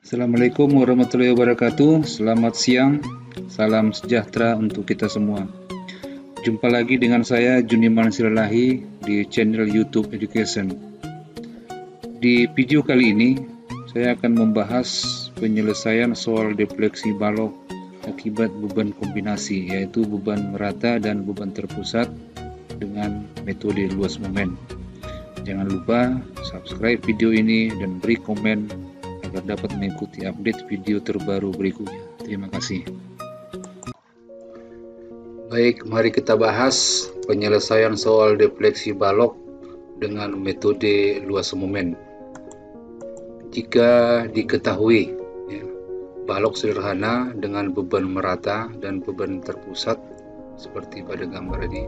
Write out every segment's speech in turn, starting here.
Assalamualaikum warahmatullahi wabarakatuh. Selamat siang, salam sejahtera untuk kita semua. Jumpa lagi dengan saya Juniman Silalahi di channel YouTube Education. Di video kali ini saya akan membahas penyelesaian soal defleksi balok akibat beban kombinasi, yaitu beban merata dan beban terpusat dengan metode luas momen. Jangan lupa subscribe video ini dan beri komen agar dapat mengikuti update video terbaru berikutnya. Terima kasih. Baik, mari kita bahas penyelesaian soal defleksi balok dengan metode luas momen. Jika diketahui balok sederhana dengan beban merata dan beban terpusat seperti pada gambar ini,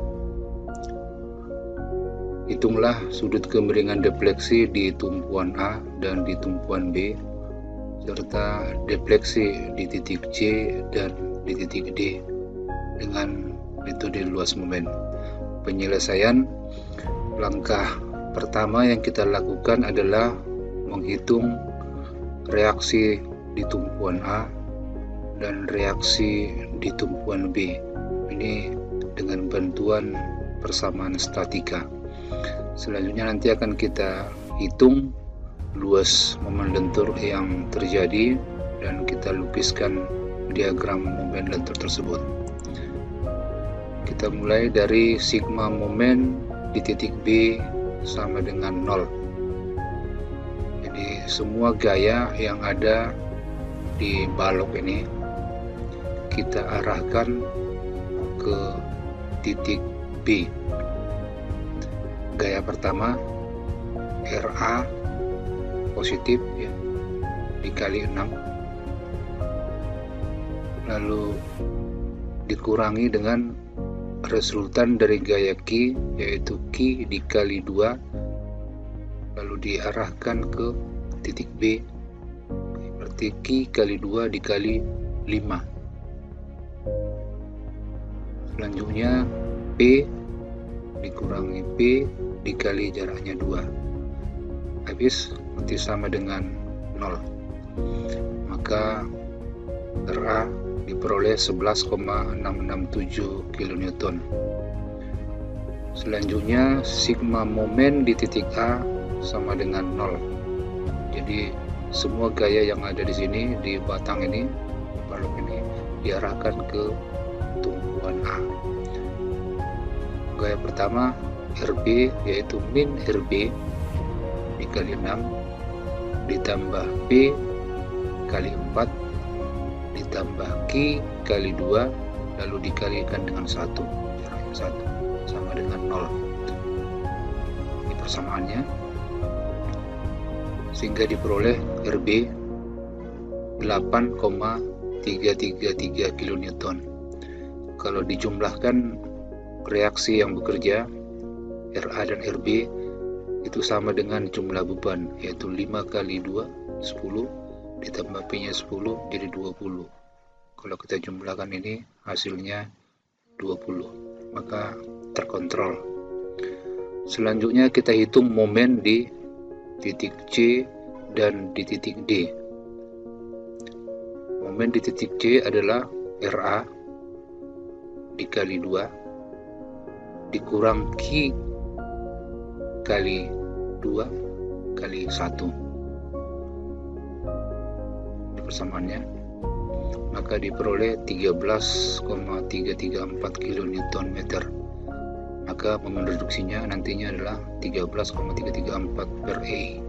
hitunglah sudut kemiringan defleksi di tumpuan A dan di tumpuan B, serta defleksi di titik C dan di titik D dengan metode luas momen. Penyelesaian langkah pertama yang kita lakukan adalah menghitung reaksi di tumpuan A dan reaksi di tumpuan B. Ini dengan bantuan persamaan statika. Selanjutnya nanti akan kita hitung luas momen lentur yang terjadi dan kita lukiskan diagram momen lentur tersebut. Kita mulai dari sigma momen di titik B sama dengan 0. Jadi semua gaya yang ada di balok ini kita arahkan ke titik B. Gaya pertama RA positif ya, dikali 6, lalu dikurangi dengan resultan dari gaya Q, yaitu Q dikali 2, lalu diarahkan ke titik B, berarti Q kali 2 dikali 5. Selanjutnya P dikurangi P dikali jaraknya 2, habis nanti sama dengan 0, maka RA diperoleh 11,667 kN. Selanjutnya sigma momen di titik A sama dengan 0. Jadi semua gaya yang ada di sini di batang ini, balok ini diarahkan ke tumpuan A. Gaya pertama RB yaitu min RB dikali 6 ditambah P kali 4 ditambah Q kali 2 lalu dikalikan dengan 1, jaraknya 1 sama dengan 0. Ini persamaannya, sehingga diperoleh RB 8,333 kN. Kalau dijumlahkan reaksi yang bekerja RA dan RB itu sama dengan jumlah beban, yaitu 5 kali 2 10 ditambah P nya 10 jadi 20. Kalau kita jumlahkan ini hasilnya 20, maka terkontrol. Selanjutnya kita hitung momen di titik C dan di titik D. Momen di titik C adalah RA dikali 2 dikurang Q kali 2 kali 1. Ini persamaannya, maka diperoleh 13,334 kN. Maka momen reduksinya nantinya adalah 13,334 per E.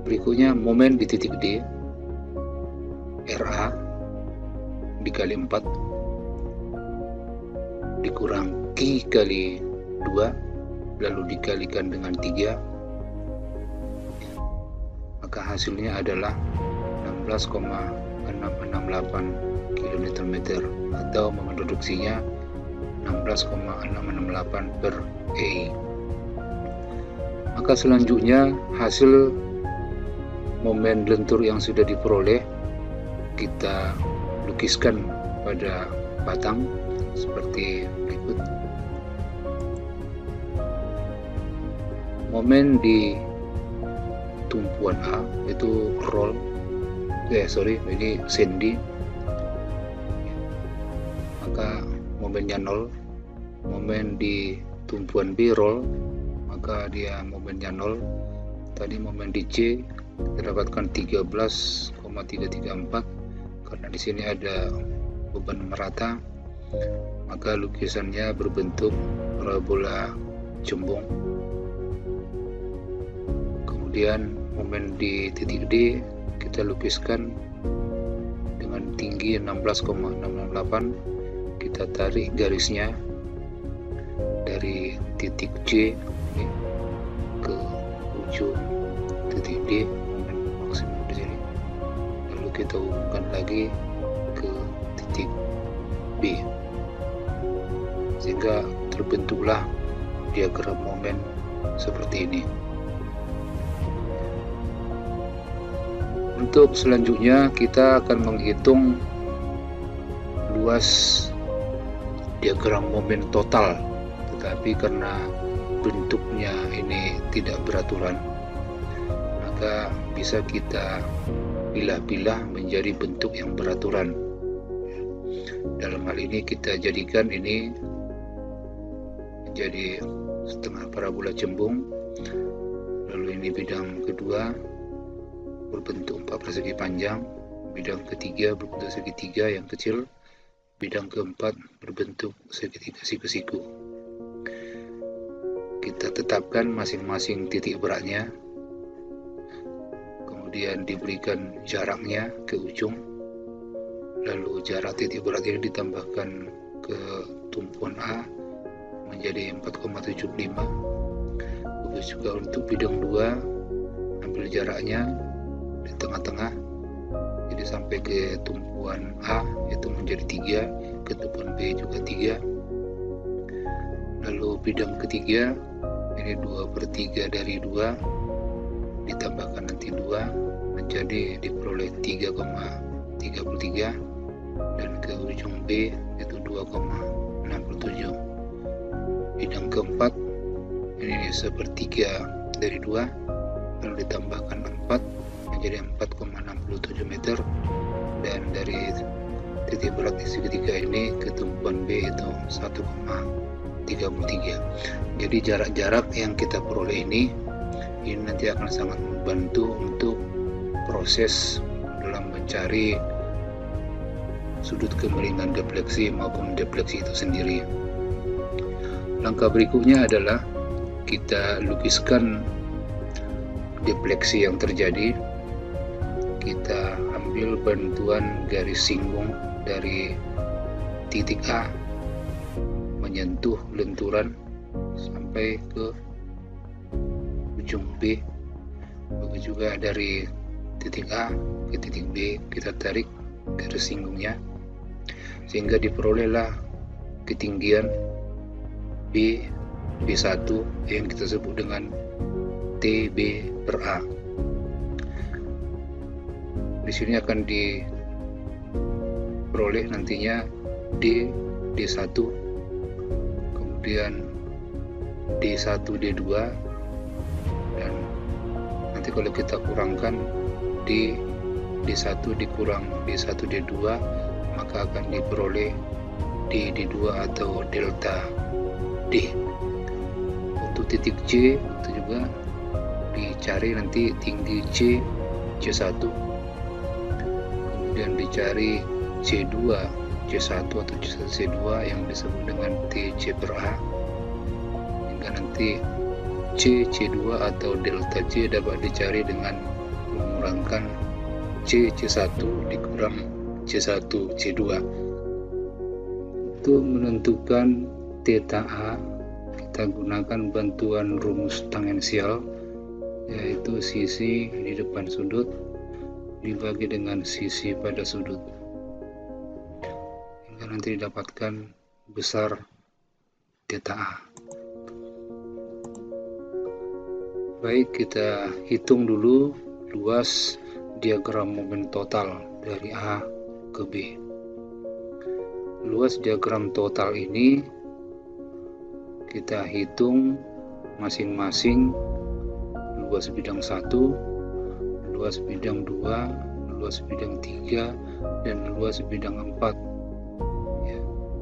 Berikutnya momen di titik D, RA dikali 4 dikurang Q kali 2 lalu dikalikan dengan 3, maka hasilnya adalah 16,668 kN atau momen reduksinya 16,668 per E. Maka selanjutnya hasil momen lentur yang sudah diperoleh kita lukiskan pada batang seperti berikut. Momen di tumpuan A itu roll ini sendi, maka momennya 0. Momen di tumpuan B roll, maka dia momennya 0. Tadi momen di C kita dapatkan 13,334, karena di sini ada beban merata, maka lukisannya berbentuk parabola cembung. Kemudian momen di titik D kita lukiskan dengan tinggi 16,668. Kita tarik garisnya dari titik C ini ke ujung titik D, momen maksimum di sini. Lalu kita hubungkan lagi ke titik B, sehingga terbentuklah diagram momen seperti ini. Untuk selanjutnya kita akan menghitung luas diagram momen total, tetapi karena bentuknya ini tidak beraturan, maka bisa kita pilah-pilah menjadi bentuk yang beraturan. Dalam hal ini kita jadikan ini menjadi setengah parabola cembung, lalu ini bidang kedua berbentuk 4 persegi panjang, bidang ketiga berbentuk segitiga yang kecil, bidang keempat berbentuk segitiga siku-siku. Kita tetapkan masing-masing titik beratnya, kemudian diberikan jaraknya ke ujung, lalu jarak titik berat ini ditambahkan ke tumpuan A menjadi 4,75. Begitu juga untuk bidang 2, ambil jaraknya di tengah-tengah, jadi sampai ke tumpuan A itu menjadi 3, ke tumpuan B juga 3. Lalu bidang ketiga ini 2/3 dari 2 ditambahkan nanti 2 menjadi diperoleh 3,33, dan ke ujung B itu 2,67. Bidang keempat ini 1/3 dari 2, lalu ditambahkan 4 menjadi 4,67 meter, dan dari titik berat di segitiga ini ke tumpuan B itu 1,33. Jadi jarak-jarak yang kita peroleh ini nanti akan sangat membantu untuk proses dalam mencari sudut kemiringan defleksi maupun defleksi itu sendiri. Langkah berikutnya adalah kita lukiskan defleksi yang terjadi. Kita ambil bantuan garis singgung dari titik A menyentuh lenturan sampai ke ujung B. Begitu juga dari titik A ke titik B kita tarik garis singgungnya, sehingga diperolehlah ketinggian B1 yang kita sebut dengan TB per A. Di sini akan diperoleh nantinya D1, kemudian D1 D2, dan nanti kalau kita kurangkan D1 dikurang D1 D2, maka akan diperoleh D2 atau delta D. Untuk titik C itu juga dicari nanti tinggi C1, kemudian dicari C2 C1 atau C2 yang disebut dengan TC per A, hingga nanti C2 atau delta C dapat dicari dengan mengurangkan C1 dikurang C1 C2. Untuk menentukan theta A kita gunakan bantuan rumus tangensial, yaitu sisi di depan sudut dibagi dengan sisi pada sudut, hingga nanti didapatkan besar theta A. Baik, kita hitung dulu luas diagram momen total dari A ke B. Luas diagram total ini kita hitung masing-masing luas bidang 1, luas bidang 2, luas bidang 3 dan luas bidang 4 ya,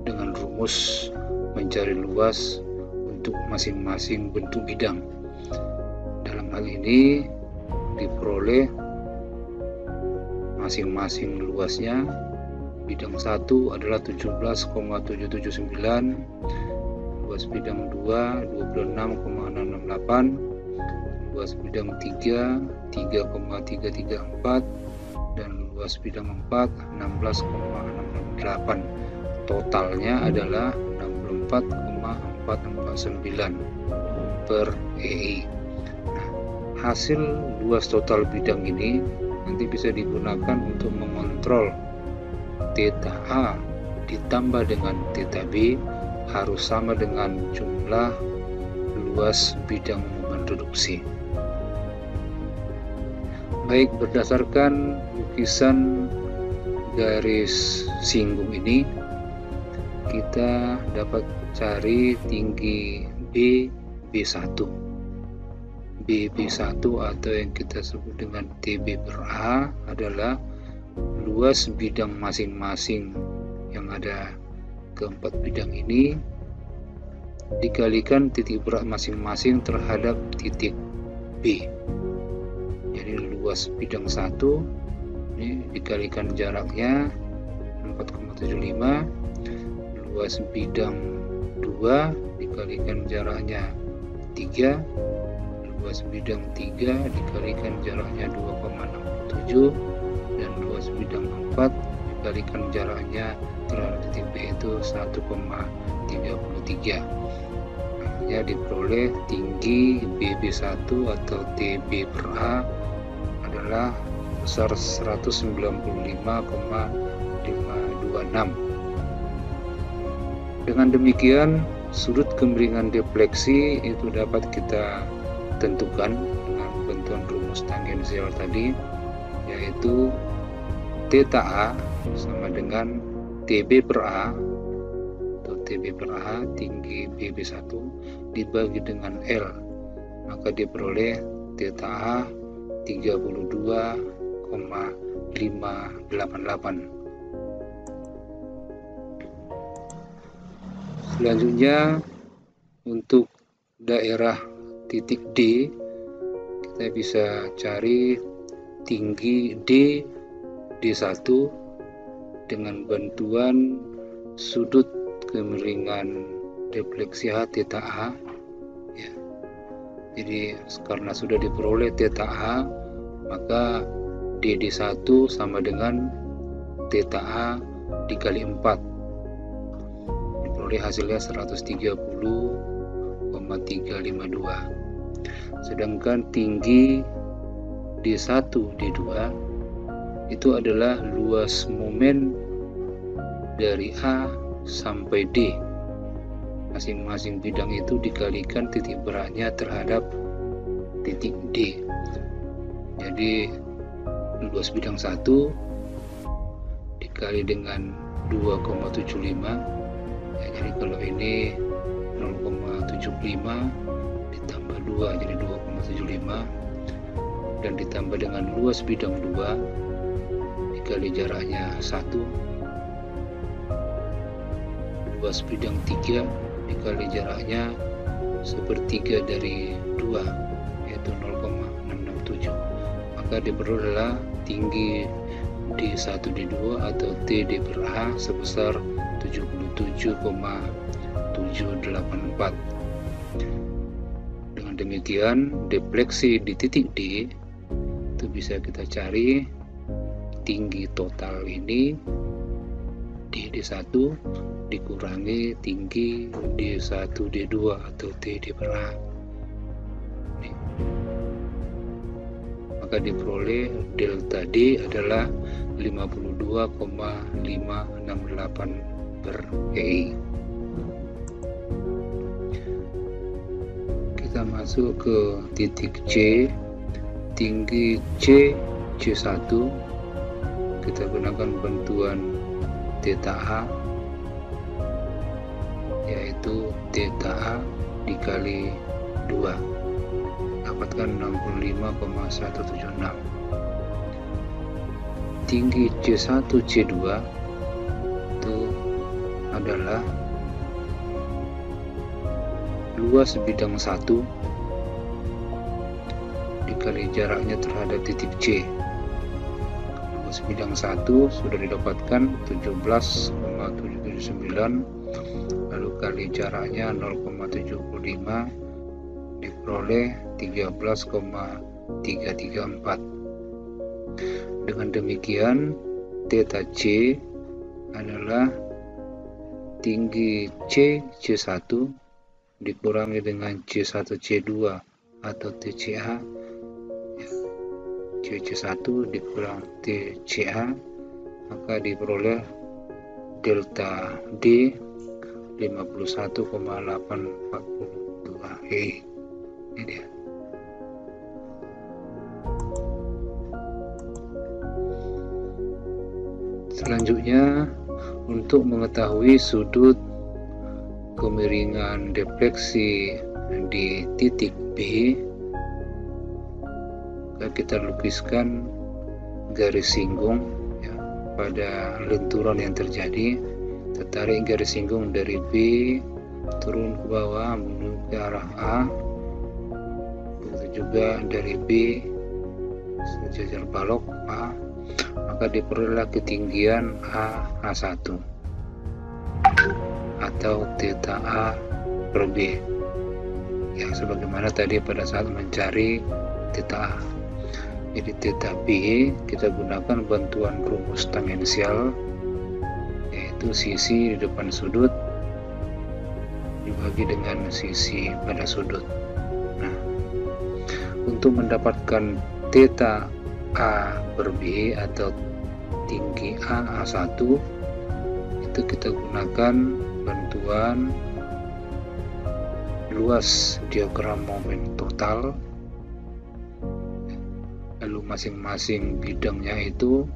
dengan rumus mencari luas untuk masing-masing bentuk bidang. Dalam hal ini diperoleh masing-masing luasnya. Bidang 1 adalah 17,779, luas bidang 2 26,668, luas bidang 3 3,334, dan luas bidang 4 16,668. Totalnya adalah 64,449 per EI. Nah, hasil luas total bidang ini nanti bisa digunakan untuk mengontrol theta A ditambah dengan theta B harus sama dengan jumlah luas bidang momen reduksi. Baik, berdasarkan lukisan garis singgung ini, kita dapat cari tinggi B1. B1 atau yang kita sebut dengan TB per A adalah luas bidang masing-masing yang ada keempat bidang ini dikalikan titik berat masing-masing terhadap titik B. Jadi luas bidang 1 ini dikalikan jaraknya 4,75, luas bidang 2 dikalikan jaraknya 3, luas bidang 3 dikalikan jaraknya 2,67, dan luas bidang 4 dikalikan jaraknya terhadap titik B itu 1,33. Akhirnya diperoleh tinggi BB1 atau TB per A adalah besar 195,526. Dengan demikian, sudut kemiringan defleksi itu dapat kita tentukan dengan bantuan rumus tangensial tadi, yaitu theta A sama dengan TB per A atau TB per A tinggi BB1 dibagi dengan L, maka diperoleh theta A 32,588. Selanjutnya untuk daerah titik D, kita bisa cari tinggi D1 dengan bantuan sudut kemiringan defleksi H theta A ya. Jadi karena sudah diperoleh theta A, maka DD1 sama dengan theta A dikali 4, diperoleh hasilnya 130,352. Sedangkan tinggi D1 D2 itu adalah luas momen dari A sampai D. Masing-masing bidang itu dikalikan titik beratnya terhadap titik D. Jadi luas bidang 1 dikali dengan 2,75 ya, jadi kalau ini 0,75 ditambah 2 jadi 2,75, dan ditambah dengan luas bidang 2 dikali jaraknya 1, luas bidang 3 dikali jaraknya 1/3 dari 2 yaitu 0,667, maka diperoleh adalah tinggi D1 D2 atau TD per A sebesar 77,784. Dengan demikian defleksi di titik D itu bisa kita cari tinggi total ini D1 dikurangi tinggi D1 D2 atau TD per A. Maka diperoleh delta D adalah 52,568 per EI. Kita masuk ke titik C, tinggi C1, kita gunakan bantuan theta A, yaitu theta A dikali 2, dapatkan 65,176. tinggi C1 C2 itu adalah luas bidang 1 dikali jaraknya terhadap titik C. Luas bidang 1 sudah didapatkan 17,779, lalu kali jaraknya 0,75 diperoleh 13,334. Dengan demikian theta C adalah tinggi C C1 dikurangi dengan C1 C2 atau TCA, C C1 dikurang TCA, maka diperoleh delta D 51,842. Ini dia. Selanjutnya, untuk mengetahui sudut kemiringan defleksi di titik B, kita lukiskan garis singgung ya, pada lenturan yang terjadi. Kita tarik garis singgung dari B turun ke bawah menuju ke arah A, begitu juga dari B sejajar balok A, maka diperoleh ketinggian A1 atau theta A per B ya, sebagaimana tadi pada saat mencari theta A. Jadi theta B kita gunakan bantuan rumus tangensial, yaitu sisi di depan sudut dibagi dengan sisi pada sudut. Nah, untuk mendapatkan theta A per B atau tinggi A1 itu kita gunakan bantuan luas diagram momen total, lalu masing-masing bidangnya itu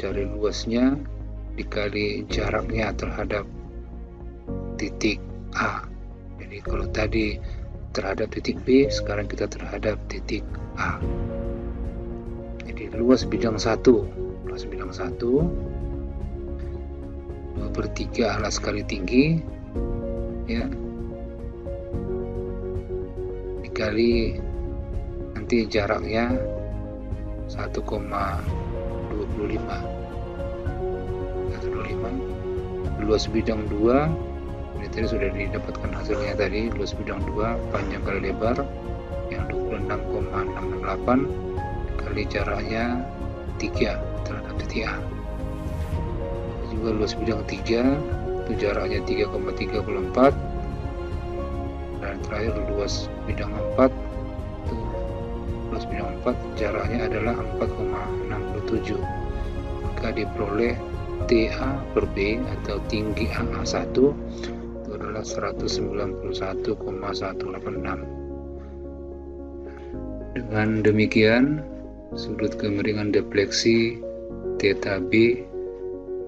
cari luasnya dikali jaraknya terhadap titik A. Jadi kalau tadi terhadap titik B, sekarang kita terhadap titik A. Jadi luas bidang 1 2/3 alas kali tinggi ya, dikali nanti jaraknya 1,25. Luas bidang 2 ini tadi sudah didapatkan hasilnya tadi, luas bidang 2 panjang kali lebar yang 26,68 kali jaraknya 3 terhadap titik A. Juga luas bidang 3 itu jaraknya 3,34, dan terakhir luas bidang 4 itu luas bidang 4 jaraknya adalah 4,67, maka diperoleh TA per B atau tinggi A1 itu adalah 191,186. Dengan demikian sudut kemiringan defleksi theta B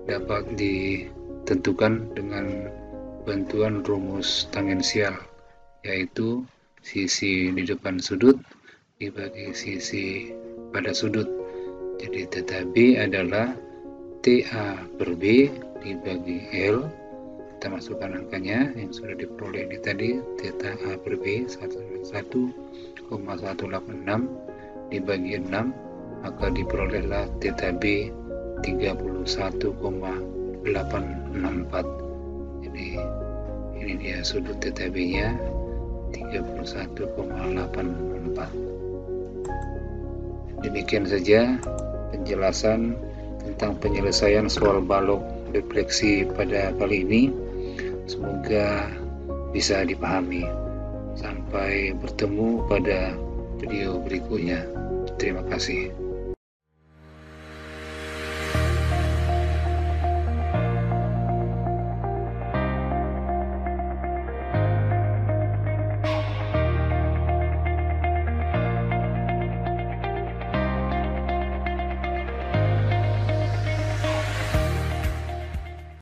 dapat ditentukan dengan bantuan rumus tangensial, yaitu sisi di depan sudut dibagi sisi pada sudut. Jadi theta B adalah TA per B dibagi L. Kita masukkan angkanya yang sudah diperoleh ini tadi, theta A per B 1,186 dibagi 6, maka diperolehlah theta B 31,864. Jadi ini dia sudut theta B nya 31,864. Demikian saja penjelasan tentang penyelesaian soal balok defleksi pada kali ini. Semoga bisa dipahami. Sampai bertemu pada video berikutnya. Terima kasih.